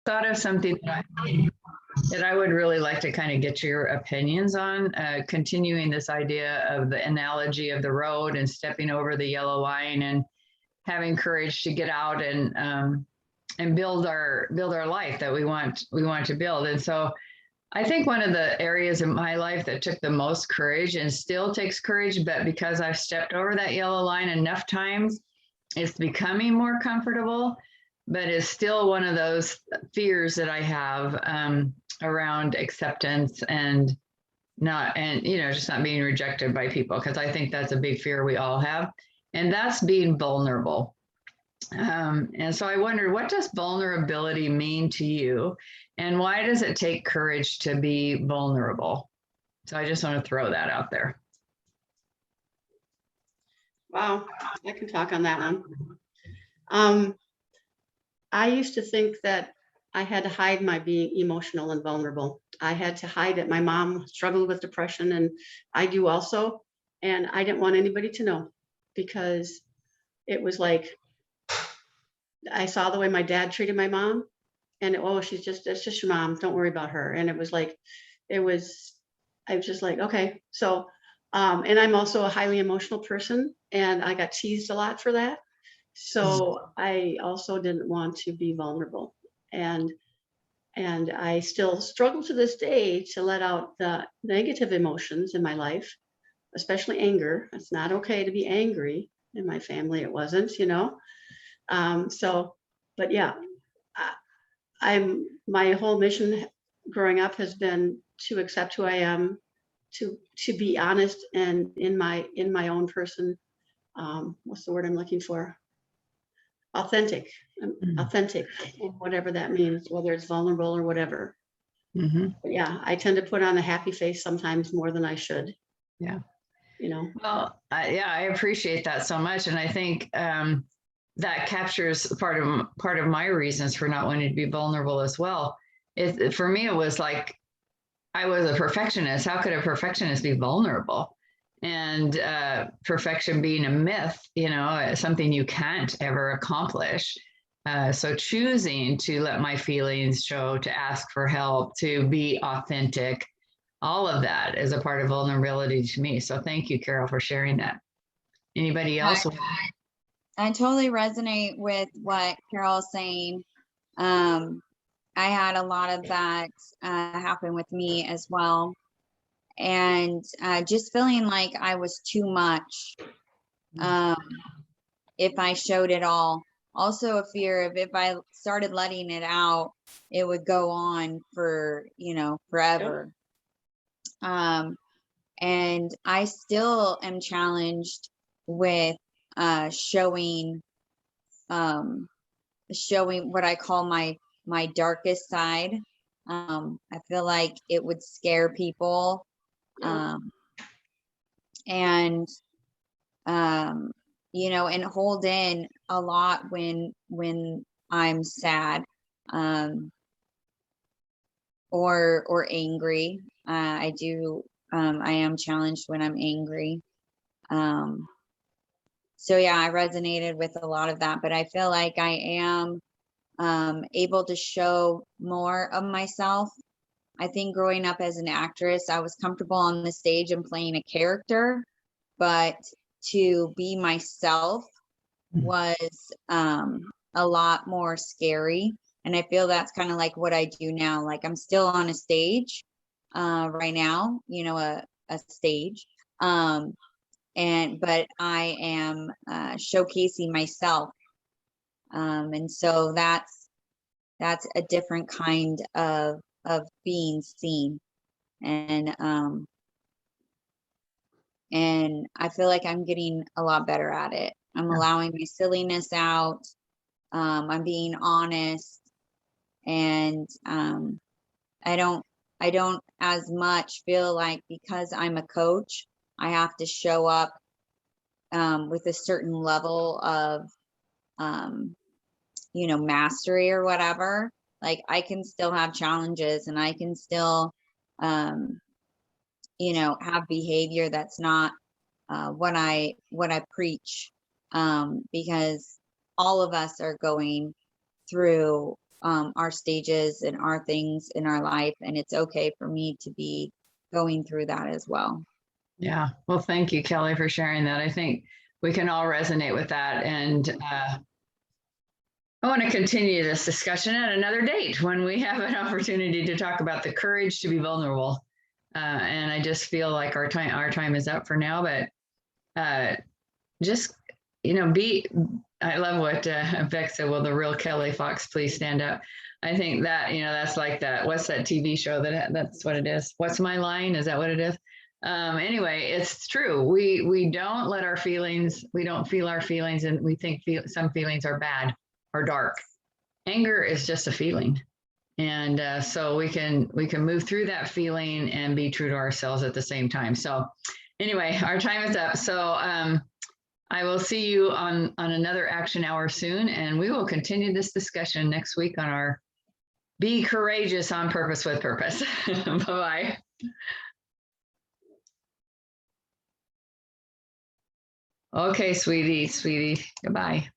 thought of something that I would really like to kind of get your opinions on, continuing this idea of the analogy of the road and stepping over the yellow line and having courage to get out and build our life that we want to build. And so I think one of the areas in my life that took the most courage and still takes courage, but because I've stepped over that yellow line enough times, it's becoming more comfortable, but it's still one of those fears that I have around acceptance and just not being rejected by people, because I think that's a big fear we all have. And that's being vulnerable. And so I wondered, what does vulnerability mean to you? And why does it take courage to be vulnerable? So I just want to throw that out there. Wow, I can talk on that one. I used to think that I had to hide my being emotional and vulnerable. I had to hide it. My mom struggled with depression, and I do also. And I didn't want anybody to know, because it was like, I saw the way my dad treated my mom, and it's just your mom. Don't worry about her. And I was just like, okay. So, and I'm also a highly emotional person, and I got teased a lot for that. So I also didn't want to be vulnerable. And I still struggle to this day to let out the negative emotions in my life, especially anger. It's not okay to be angry. In my family, it wasn't, but yeah, my whole mission growing up has been to accept who I am, to be honest, and in my own person. What's the word I'm looking for? Authentic, authentic, and whatever that means, whether it's vulnerable or whatever. But yeah, I tend to put on a happy face sometimes more than I should. Yeah. Well, I appreciate that so much. And I think that captures part of my reasons for not wanting to be vulnerable as well. For me, it was like, I was a perfectionist. How could a perfectionist be vulnerable? And perfection being a myth, something you can't ever accomplish. So choosing to let my feelings show, to ask for help, to be authentic, all of that is a part of vulnerability to me. So thank you, Carol, for sharing that. Anybody else? I totally resonate with what Carol's saying. I had a lot of that happen with me as well. And just feeling like I was too much if I showed it all. Also a fear of, if I started letting it out, it would go on for, forever. And I still am challenged with showing what I call my darkest side. I feel like it would scare people. And hold in a lot when I'm sad, or angry. I am challenged when I'm angry. So yeah, I resonated with a lot of that, but I feel like I am able to show more of myself. I think growing up as an actress, I was comfortable on the stage and playing a character, but to be myself was a lot more scary. And I feel that's kind of like what I do now. Like, I'm still on a stage right now, a stage. But I am showcasing myself. And so that's a different kind of being seen. And I feel like I'm getting a lot better at it. I'm allowing my silliness out. I'm being honest, and I don't as much feel like, because I'm a coach, I have to show up with a certain level of mastery or whatever. Like, I can still have challenges, and I can still have behavior that's not what I preach, because all of us are going through our stages and our things in our life. And it's okay for me to be going through that as well. Yeah. Well, thank you, Kelly, for sharing that. I think we can all resonate with that. And I want to continue this discussion at another date when we have an opportunity to talk about the courage to be vulnerable. And I just feel like our time is up for now, but just, I love what Beck said, will the real Kelly Fox please stand up? I think that, that's like that, what's that TV show that's what it is? What's my line? Is that what it is? Anyway, it's true. We don't let our feelings, we don't feel our feelings, and we think some feelings are bad or dark. Anger is just a feeling. And so we can move through that feeling and be true to ourselves at the same time. So anyway, our time is up. So I will see you on another action hour soon, and we will continue this discussion next week on our Be Courageous on Purpose with Purpose. Bye-bye. Okay, sweetie, goodbye.